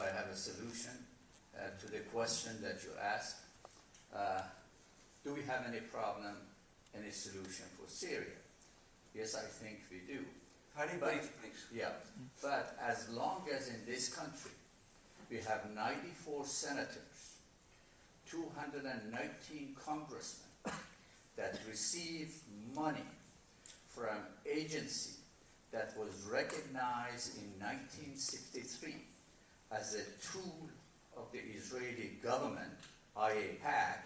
I have a solution to the question that you asked. Do we have any problem, any solution for Syria? Yes, I think we do. Very brief, please. Yeah, but as long as in this country we have 94 senators, 219 congressmen that receive money from agency that was recognized in 1963 as a tool of the Israeli government, IAPAC,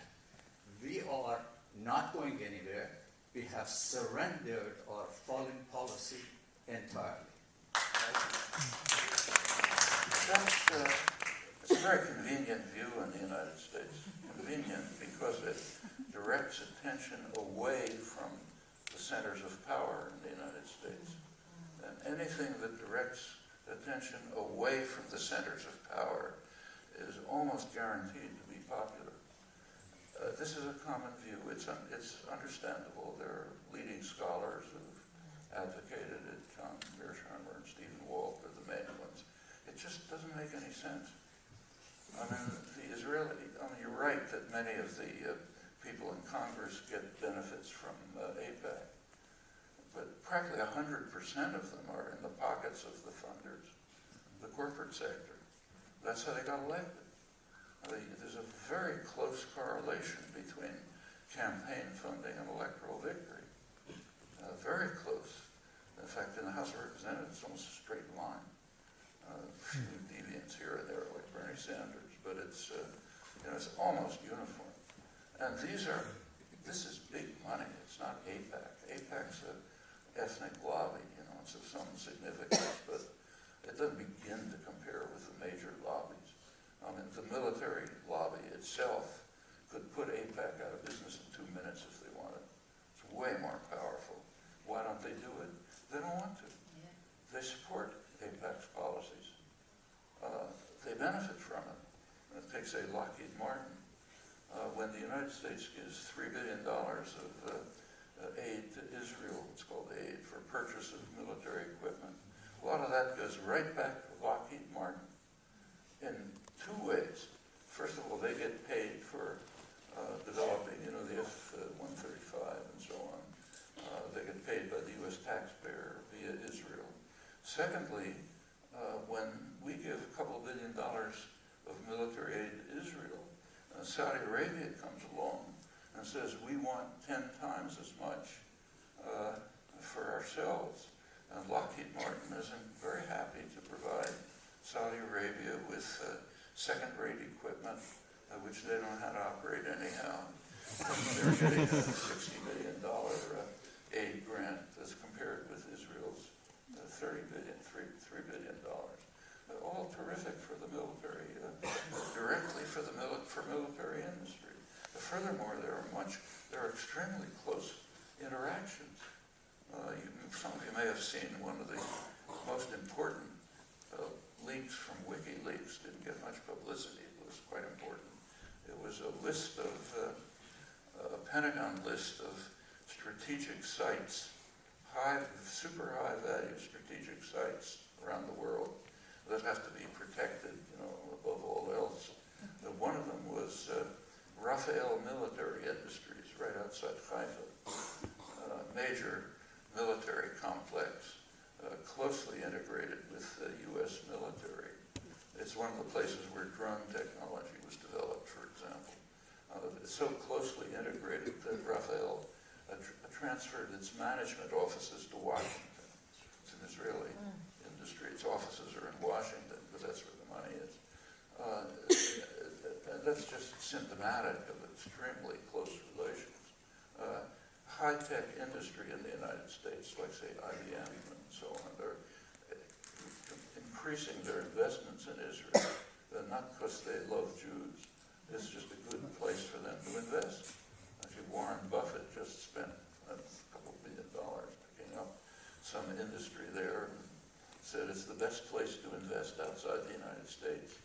we are not going anywhere. We have surrendered our foreign policy entirely. It's a very convenient view in the United States. Convenient because it directs attention away from the centers of power in the United States. And anything that directs attention away from the centers of power is almost guaranteed to be popular. This is a common view. It's understandable. There are leading scholars who've advocated it. John Mearsheimer and Stephen Walt are the main ones. It just doesn't make any sense. I mean, you're right that many of the people in Congress get benefits from APAC, but practically 100% of them are in the pockets of the funders, the corporate sector. That's how they got elected. There's a very close correlation between campaign funding and electoral victory. Very close. In fact, in the House of Representatives, it's almost a straight line. A few deviants here and there, like Bernie Sanders, but it's almost uniform. And this is big money. It's not APAC. APAC's an ethnic lobby, it's of some significance, but it doesn't begin to compare with the major lobbies. I mean, the military lobby itself could put APAC out of business in 2 minutes if they wanted. It's way more powerful. Why don't they do it? They don't want to. Yeah. They support APAC's policies. They benefit from it. And take, say, Lockheed Martin. When the United States gives $3 billion of aid to Israel, it's called aid for purchase of military equipment, a lot of that goes right back to Lockheed Martin in two ways. First of all, they get paid for developing, the F-135 and so on. They get paid by the U.S. taxpayer via Israel. Secondly, when we give a couple $1 billion of military aid to Israel, Saudi Arabia comes along and says, we want 10 times as much for ourselves. And Lockheed Martin isn't very happy to provide Saudi Arabia with second-rate equipment, which they don't know how to operate anyhow. They're getting a $60 million aid grant as compared with Israel's $3 billion. All terrific for the military, directly for military industry. Furthermore, there are extremely close interactions. Some of you may have seen one of the most important leaks from Wikileaks. Didn't get much publicity. It was quite important. It was a list of a Pentagon list of strategic sites, super high value strategic sites around the world that have to be protected, above all else. One of them was Rafael Military Industries, right outside Haifa, major military complex, closely integrated with the U.S. military. It's one of the places where drone technology was developed, for example. It's so closely integrated that Rafael transferred its management offices to Washington. It's an Israeli industry. Its offices are in Washington because that's where the money is. And that's just symptomatic of extremely close relations. High-tech industry in the United States, like, say, IBM and so on, they're increasing their investments in Israel, not because they love Jews. It's just a good place for them to invest. Actually, Warren Buffett just spent a couple $1 billion picking up some industry there and said it's the best place to invest outside the United States.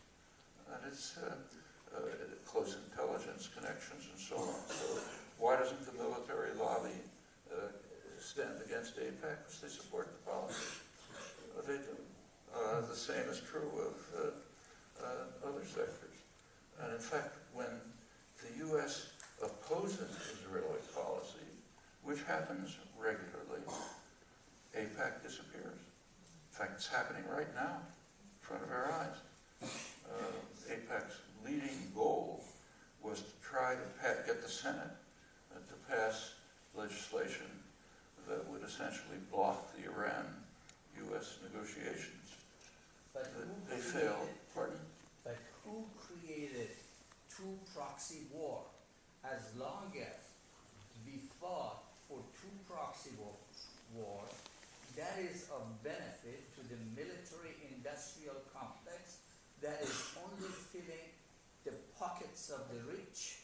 And it's close intelligence connections and so on. So why doesn't the military lobby stand against APAC? Because they support the policy. They do. The same is true of other sectors. And in fact, when the U.S. opposes Israeli policy, which happens regularly, AIPAC disappears. In fact, it's happening right now in front of our eyes. AIPAC's leading goal was to try to get the Senate to pass legislation that would essentially block the Iran-U.S. negotiations. But they failed. Pardon? But who created two proxy war? As long as we fought for two proxy wars, that is of benefit to the military-industrial complex that is only filling the pockets of the rich.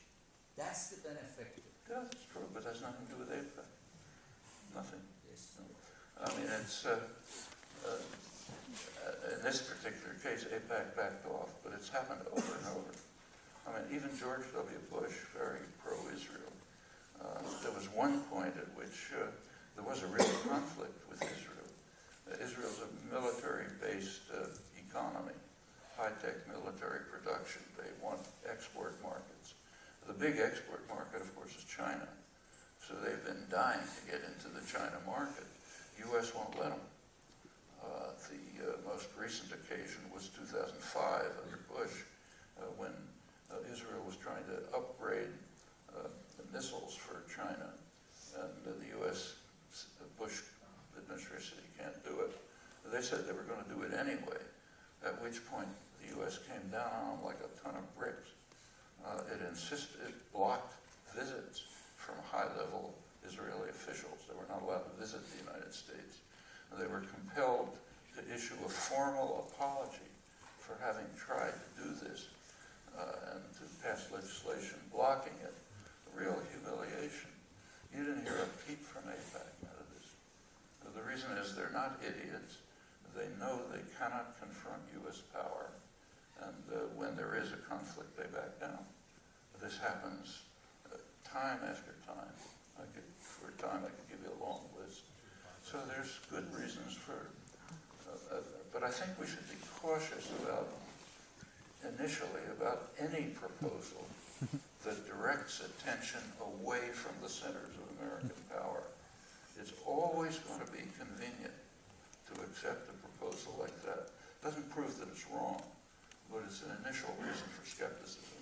That's the benefit. Yeah, that's true, but that's nothing to do with AIPAC. Nothing. Yes. I mean, it's, in this particular case, AIPAC backed off, but it's happened over and over. I mean, even George W. Bush, very pro-Israel, there was one point at which there was a real conflict with Israel. Israel's a military-based economy, high-tech military production. They want export markets. The big export market, of course, is China. So they've been dying to get into the China market. U.S. won't let them. The most recent occasion was 2005 under Bush, when Israel was trying to upgrade the missiles for China, and the U.S. Bush administration said you can't do it. They said they were going to do it anyway, at which point the U.S. came down on them like a ton of bricks. It blocked visits from high-level Israeli officials. They were not allowed to visit the United States. And they were compelled to issue a formal apology for having tried to do this and to pass legislation blocking it. A real humiliation. You didn't hear a peep from AIPAC out of this. The reason is they're not idiots. They know they cannot confront U.S. power, and when there is a conflict, they back down. This happens time after time. For a time, I could give you a long list. So there's good reasons for, but I think we should be cautious initially about any proposal that directs attention away from the centers of American power. It's always going to be convenient to accept a proposal like that. Doesn't prove that it's wrong, but it's an initial reason for skepticism.